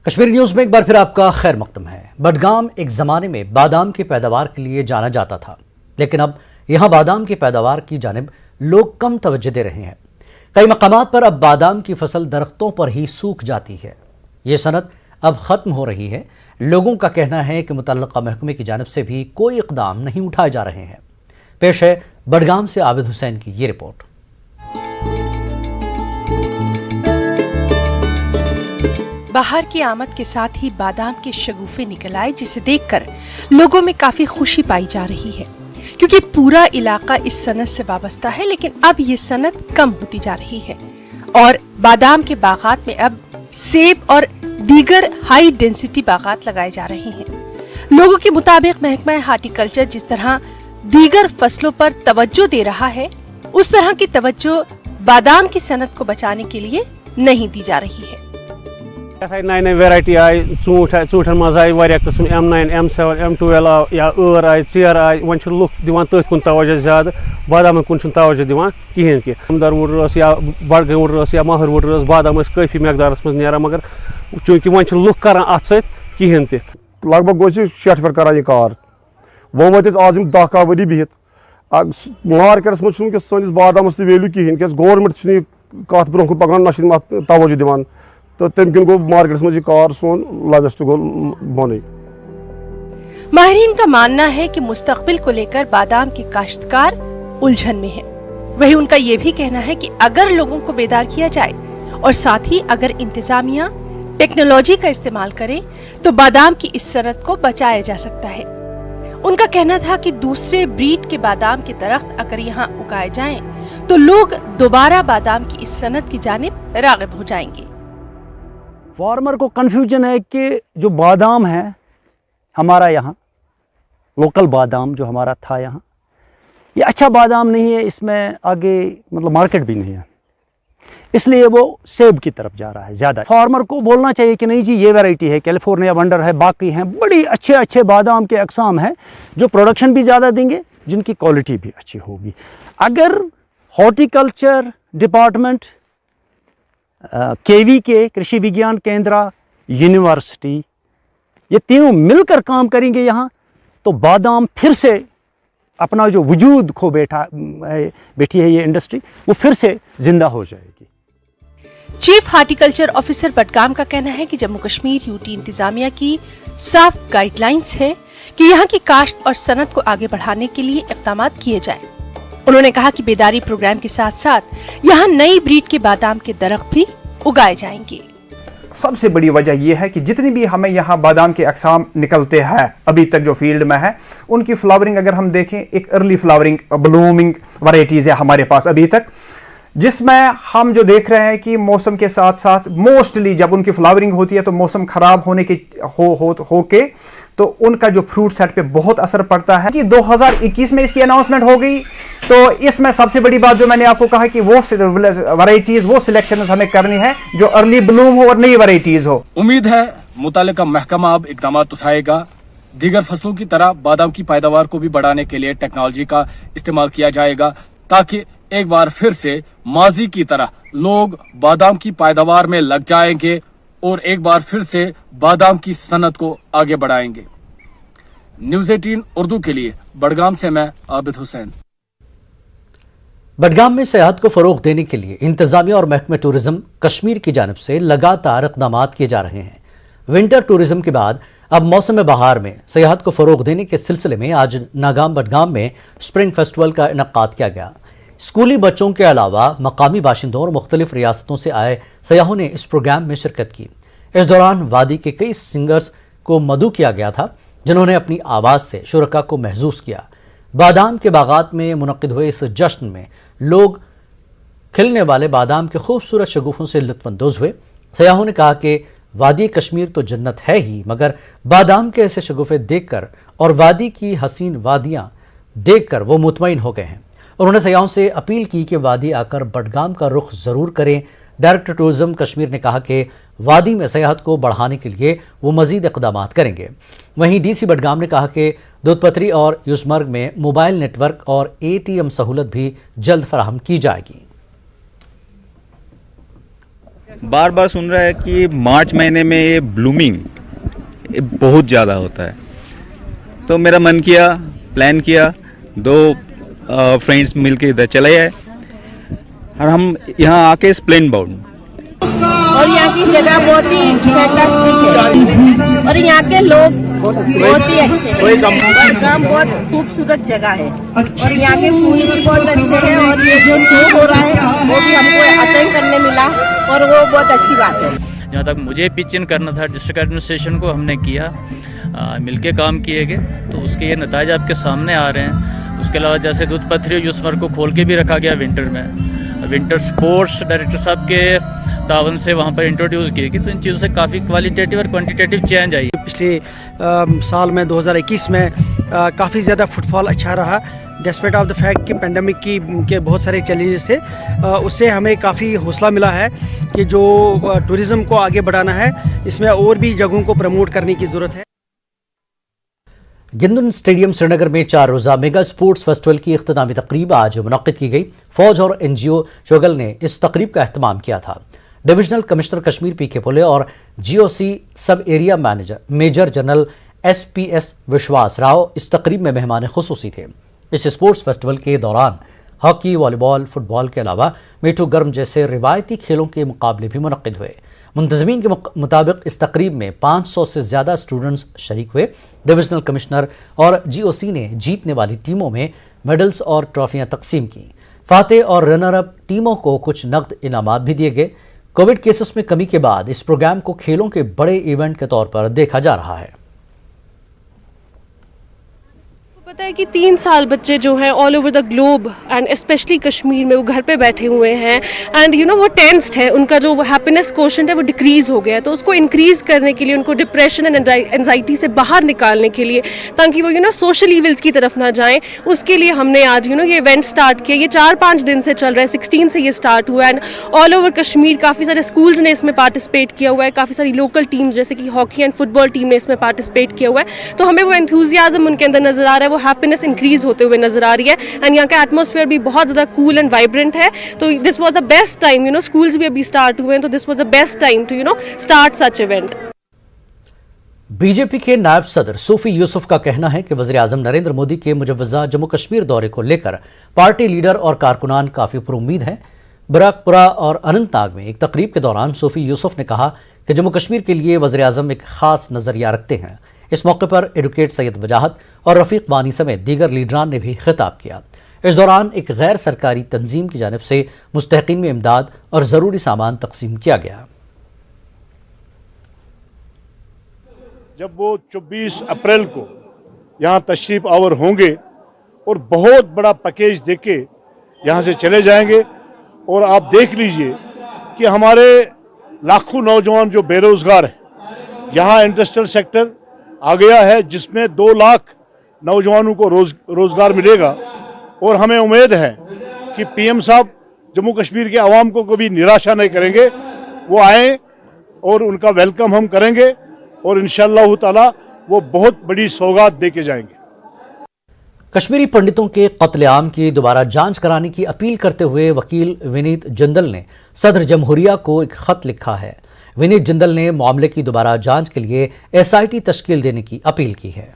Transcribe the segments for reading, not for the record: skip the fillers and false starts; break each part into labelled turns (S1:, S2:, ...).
S1: Kashmir news میں ایک بار پھر آپ کا خیر مقدم ہے۔ بڈگام ایک زمانے میں بادام کی پیداوار کے لیے جانا جاتا تھا، لیکن اب یہاں بادام کی پیداوار کی جانب لوگ کم توجہ دے رہے ہیں۔ کئی مقامات پر اب بادام کی فصل درختوں پر ہی سوکھ جاتی ہے۔ یہ صنعت اب ختم ہو رہی ہے۔ لوگوں کا کہنا ہے کہ متعلقہ محکمے کی جانب سے بھی کوئی اقدام نہیں اٹھائے جا رہے ہیں۔ پیش ہے بڈگام سے عابد حسین کی یہ رپورٹ۔
S2: بہار کی آمد کے ساتھ ہی بادام کے شگوفے نکل آئے، جسے دیکھ کر لوگوں میں کافی خوشی پائی جا رہی ہے، کیونکہ پورا علاقہ اس صنعت سے وابستہ ہے۔ لیکن اب یہ صنعت کم ہوتی جا رہی ہے اور بادام کے باغات میں اب سیب اور دیگر ہائی ڈینسٹی باغات لگائے جا رہے ہیں۔ لوگوں کے مطابق محکمہ ہارٹی کلچر جس طرح دیگر فصلوں پر توجہ دے رہا ہے، اس طرح کی توجہ بادام کی صنعت کو بچانے کے لیے نہیں دی جا رہی ہے۔
S3: نئی نئی ویرائٹی آئی ژوٗنٛٹھن منٛز آئی واریاہ قٕسم M9 M7 M12 آو یا ٲر آئی ژیر آئی وۄنۍ چھِ لُکھ دِوان تٔتھۍ کُن توجہ زیادٕ بادامن کُن چھُنہٕ توجہ دِوان کِہیٖنۍ کہِ اَمدر وُڈر ٲس یا بڈگٲمۍ وُڈر ٲس یا ماہر وُڈر ٲس بادام ٲسۍ کٲفی مقدارس منٛز نیران مگر چوٗنٛکہِ وۄنۍ چھِنہٕ لُکھ کران اتھ سۭتۍ کِہیٖنۍ تہِ
S4: لگ بگ گوٚو 60 پٮ۪ٹھ کران یہِ کار وۄنۍ وٲتۍ أسۍ آز یِم 10 کاہ ؤری بِہِتھ مارکیٹس منٛز چھُنہٕ وٕنکٮ۪س سٲنِس بادامس تہِ ویلیوٗ کِہیٖنۍ کیٛازِ گورمنٹ چھُنہٕ یہِ کتھ برونٛہہ کُن پکان نہ چھُنہٕ اتھ توجہ دِوان تو تمہِ کِنۍ گوٚو مارکیٹس منٛز یہِ کار سون لویسٹ گوٚو بۄنٕے۔
S2: ماہرین کا ماننا ہے کہ مستقبل کو لے کر بادام کے کاشتکار الجھن میں ہیں۔ وہی ان کا یہ بھی کہنا ہے کہ اگر لوگوں کو بیدار کیا جائے اور ساتھ ہی اگر انتظامیہ ٹیکنالوجی کا استعمال کرے تو بادام کی اس صنعت کو بچایا جا سکتا ہے۔ ان کا کہنا تھا کہ دوسرے بریڈ کے بادام کے درخت اگر یہاں اگائے جائیں تو لوگ دوبارہ بادام کی اس صنعت کی جانب راغب ہو جائیں گے۔
S5: فارمر کو کنفیوژن ہے کہ جو بادام ہے ہمارا یہاں لوکل بادام جو ہمارا تھا یہاں یہ اچھا بادام نہیں ہے، اس میں آگے مطلب مارکیٹ بھی نہیں ہے، اس لیے وہ سیب کی طرف جا رہا ہے زیادہ۔ فارمر کو بولنا چاہیے کہ نہیں جی یہ ویرائٹی ہے، کیلیفورنیا ونڈر ہے، باقی ہیں بڑی اچھے بادام کے اقسام ہیں جو پروڈکشن بھی زیادہ دیں گے، جن کی کوالٹی بھی اچھی ہوگی۔ اگر ہارٹی کلچر ڈپارٹمنٹ KV کے کرشی وگیان کیندرا یونیورسٹی یہ تینوں مل کر کام کریں گے یہاں تو بادام پھر سے اپنا جو وجود کھو بیٹھی ہے یہ انڈسٹری وہ پھر سے زندہ ہو جائے گی۔
S2: Chief horti culture officer Budgam کا کہنا ہے کہ جموں کشمیر UT انتظامیہ کی صاف گائیڈ لائنز ہے کہ یہاں کی کاشت اور صنعت کو آگے بڑھانے کے لیے اقدامات کیے جائیں۔ انہوں نے کہا کہ بیداری پروگرام کے ساتھ ساتھ یہاں نئی بریڈ کے بادام کے درخت بھی اگائے جائیں گے۔
S6: سب سے بڑی وجہ یہ ہے کہ جتنی بھی ہمیں یہاں بادام کے اقسام نکلتے ہیں ابھی تک جو فیلڈ میں ہے ان کی فلاورنگ اگر ہم دیکھیں ایک ارلی فلاورنگ بلومنگ ورائٹیز ہے ہمارے پاس ابھی تک، جس میں ہم جو دیکھ رہے ہیں کہ موسم کے ساتھ ساتھ موسٹلی جب ان کی فلاورنگ ہوتی ہے تو موسم خراب ہونے کے ہو کے تو ان کا جو فروٹ سیٹ پہ بہت اثر پڑتا ہے۔ کہ 2021 میں اس کی اناؤنسمنٹ ہو گئی تو اس میں سب سے بڑی بات جو میں نے آپ کو کہا کہ وہ ورائٹیز وہ سلیکشنز ہمیں کرنی ہے جو ارلی بلوم ہو اور نئی ورائٹیز ہو۔
S7: امید ہے متعلقہ محکمہ اب اقدامات اٹھائے گا، دیگر فصلوں کی طرح بادام کی پیداوار کو بھی بڑھانے کے لیے ٹیکنالوجی کا استعمال کیا جائے گا تاکہ ایک بار پھر سے ماضی کی طرح لوگ بادام کی پیداوار میں لگ جائیں گے اور ایک بار پھر سے بادام کی صنعت کو آگے بڑھائیں گے۔ نیوز 18 اردو کے لیے بڈگام سے میں عابد حسین۔
S1: بڈگام میں سیاحت کو فروغ دینے کے لیے انتظامیہ اور محکمہ ٹورزم کشمیر کی جانب سے لگاتار اقدامات کیے جا رہے ہیں۔ ونٹر ٹورزم کے بعد اب موسم بہار میں سیاحت کو فروغ دینے کے سلسلے میں آج ناگام بڈگام میں اسپرنگ فیسٹیول کا انعقاد کیا گیا۔ اسکولی بچوں کے علاوہ مقامی باشندوں اور مختلف ریاستوں سے آئے سیاحوں نے اس پروگرام میں شرکت کی۔ اس دوران وادی کے کئی سنگرز کو مدعو کیا گیا تھا جنہوں نے اپنی آواز سے شرکاء کو محظوظ کیا۔ بادام کے باغات میں منعقد ہوئے اس جشن میں لوگ کھلنے والے بادام کے خوبصورت شگوفوں سے لطف اندوز ہوئے۔ سیاحوں نے کہا کہ وادی کشمیر تو جنت ہے ہی، مگر بادام کے ایسے شگوفے دیکھ کر اور وادی کی حسین وادیاں دیکھ کر وہ مطمئن ہو گئے ہیں۔ انہوں نے سیاحوں سے اپیل کی کہ وادی آ کر بڈگام کا رخ ضرور کریں۔ ڈائریکٹر ٹورزم کشمیر نے کہا کہ وادی میں سیاحت کو بڑھانے کے لیے وہ مزید اقدامات کریں گے۔ وہیں DC بڈگام نے کہا کہ دودھ پتری اور یوزمرگ میں موبائل نیٹ ورک اور ATM سہولت بھی جلد فراہم کی جائے گی۔
S8: बार बार सुन रहा है कि मार्च महीने में ये ब्लूमिंग बहुत ज़्यादा होता है, तो मेरा मन किया, प्लान किया, 2 फ्रेंड्स मिलके इधर चले आए और हम यहाँ आके स्प्लेंड बाउंड
S9: और यहाँ की जगह बहुत ही फैंटास्टिक है और यहाँ के लोग बहुत ही अच्छे हैं। गाँव बहुत खूबसूरत जगह है और यहाँ के फूल भी बहुत अच्छे हैं और ये जो शो हो रहा है वो भी हमको अटेंड करने मिला और वो बहुत अच्छी बात है।
S10: जहाँ तक मुझे पिच इन करना था डिस्ट्रिक्ट एडमिनिस्ट्रेशन को, हमने किया, मिलके काम किए गए, तो उसके ये नतीजे आपके सामने आ रहे हैं। उसके अलावा जैसे दूध पथरी यूसमर को खोल के भी रखा गया विंटर में, विंटर स्पोर्ट्स डायरेक्टर साहब के तावन से वहाँ पर इंट्रोड्यूस किए गई, तो इन चीज़ों से काफ़ी क्वालिटेटिव और क्वांटिटेटिव चेंज आई।
S11: पिछले साल में 2021 में काफ़ी ज़्यादा फुटफॉल अच्छा रहा, डिस्पाइट ऑफ द फैक्ट कि पेंडेमिक के बहुत सारे चैलेंजेस थे। उससे हमें काफ़ी हौसला मिला है कि जो टूरिज़्म को आगे बढ़ाना है, इसमें और भी जगहों को प्रमोट करने की ज़रूरत है।
S1: गिंदुन स्टेडियम श्रीनगर में 4 रोज़ा मेगा स्पोर्ट्स फेस्टिवल की इख्तितामी तकरीब आज मुनक्किद की गई। फौज और NGO शोगल ने इस तकरीब का अहतमाम किया था। Divisional commissioner Kashmir PK Pole और GOC sub area manager major general SPS Vishwas Rao इस तकरीब में मेहमान खुसूसी थे। इस स्पोर्ट्स फेस्टिवल के दौरान हॉकी, वॉलीबॉल, फुटबॉल के अलावा मीठू गर्म जैसे रिवायती खेलों के मुकाबले भी मुनक्किद हुए। मुंतज़मीन के मुताबिक इस तकरीब में 500 से ज़्यादा स्टूडेंट्स शरीक हुए। डिविजनल कमिश्नर और GOC ने जीतने वाली टीमों में मेडल्स और ट्रॉफियां तकसीम की। फातेह और रनर अप टीमों को कुछ नकद इनामात भी दिए गए। कोविड केसेस में कमी के बाद इस प्रोग्राम को खेलों के बड़े इवेंट के तौर पर देखा जा रहा है।
S12: पता है कि 3 साल बच्चे जो हैं all over the globe and specially Kashmir में वो घर पे बैठे हुए हैं एंड यू नो वो टेंस्ड है, उनका जो हैप्पीनेस कोशेंट है वो डिक्रीज़ हो गया है। तो उसको इंक्रीज़ करने के लिए, उनको डिप्रेशन एंड एंजाइटी से बाहर निकालने के लिए, ताकि वो सोशल इवल्स की तरफ ना जाएं, उसके लिए हमने आज ये इवेंट स्टार्ट किया। ये 4-5 दिन से चल रहा है, 16 से ये स्टार्ट हुआ है एंड ऑल ओवर कश्मीर काफ़ी सारे स्कूल्स ने इसमें पार्टिसिपेट किया हुआ है, काफ़ी सारी लोकल टीम्स जैसे कि हॉकी एंड फुटबॉल टीम ने इसमें पार्टिसिपेट किया हुआ है। तो हमें वो एंथुजियाज्म उनके अंदर नज़र आ रहा है, वो हैप्पीनेस इंक्रीज होते हुए नजर आ रही है एंड यहाँ का एटमॉस्फेयर भी बहुत ज़्यादा कूल एंड वाइब्रेंट है। तो this was the best time, schools भी अभी स्टार्ट हुए हैं, तो this was the best time to start such event.
S1: BJP के नायब सदर सूफी यूसुफ का कहना है कि वज़ीर आज़म नरेंद्र मोदी के मुजव्वज़ा जम्मू कश्मीर दौरे को लेकर पार्टी लीडर और कारकुनान काफ़ी पुरुम्मीद हैं। बराकपुरा और अनंतनाग में एक तकरीब के दौरान सूफी यूसुफ ने कहा कि जम्मू कश्मीर के लिए वज़ीर आज़म एक ख़ास नज़रिया रखते हैं। इस मौके पर एडवोकेट सैयद वजाहत और रफ़ीक वानी समेत दीगर लीडरान ने भी खिताब किया। इस दौरान एक गैर सरकारी तंजीम की जानिब से मुस्तहिकीन में इमदाद और ज़रूरी सामान तकसीम किया गया।
S13: जब वो 24 अप्रैल को यहाँ तशरीफ आवर होंगे और बहुत बड़ा पैकेज देके यहाँ से चले जाएंगे, और आप देख लीजिए कि हमारे लाखों नौजवान जो बेरोजगार हैं, यहाँ इंडस्ट्रियल सेक्टर आ गया है जिसमें 2 लाख नौजवानों को रोजगार मिलेगा। और हमें उम्मीद है कि PM साहब जम्मू कश्मीर के आवाम को कभी निराशा नहीं करेंगे, वो आए और उनका वेलकम हम करेंगे और इंशाअल्लाह ताला वो बहुत बड़ी सौगात दे के जाएंगे।
S1: कश्मीरी पंडितों के कत्लेआम की दोबारा जांच कराने की अपील करते हुए वकील विनीत जिंदल ने सदर जमहूरिया को एक खत लिखा है। विनीत जिंदल ने मामले की दोबारा जांच के लिए SIT तश्कील देने की अपील की है।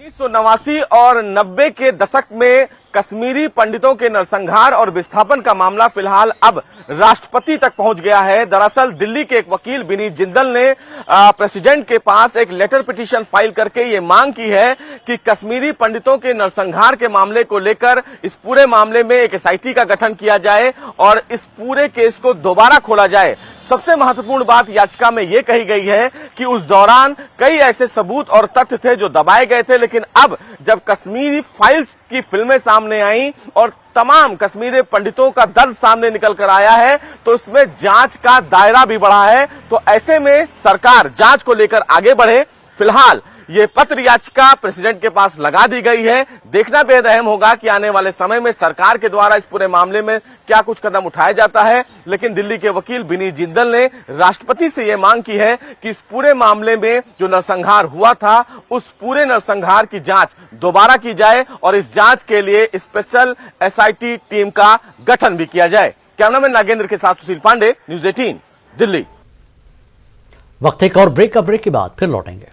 S14: 1989 और 90 के दशक में कश्मीरी पंडितों के नरसंहार और विस्थापन का मामला फिलहाल अब राष्ट्रपति तक पहुंच गया है। दरअसल दिल्ली के एक वकील विनीत जिंदल ने प्रेसिडेंट के पास एक लेटर पिटीशन फाइल करके ये मांग की है कि कश्मीरी पंडितों के नरसंहार के मामले को लेकर इस पूरे मामले में एक SIT का गठन किया जाए और इस पूरे केस को दोबारा खोला जाए। सबसे महत्वपूर्ण बात याचिका में यह कही गई है कि उस दौरान कई ऐसे सबूत और तथ्य थे जो दबाए गए थे, लेकिन अब जब कश्मीरी फाइल्स की फिल्में सामने आई और तमाम कश्मीरी पंडितों का दर्द सामने निकल कर आया है, तो इसमें जांच का दायरा भी बढ़ा है। तो ऐसे में सरकार जांच को लेकर आगे बढ़े। फिलहाल ये पत्र याचिका प्रेसिडेंट के पास लगा दी गई है। देखना बेहद अहम होगा कि आने वाले समय में सरकार के द्वारा इस पूरे मामले में क्या कुछ कदम उठाया जाता है। लेकिन दिल्ली के वकील विनीत जिंदल ने राष्ट्रपति से यह मांग की है कि इस पूरे मामले में जो नरसंहार हुआ था उस पूरे नरसंहार की जांच दोबारा की जाए और इस जांच के लिए स्पेशल SIT टीम का गठन भी किया जाए। कैमरामैन नागेंद्र के साथ सुशील पांडे, न्यूज 18 दिल्ली।
S1: वक्त एक और ब्रेक के बाद फिर लौटेंगे।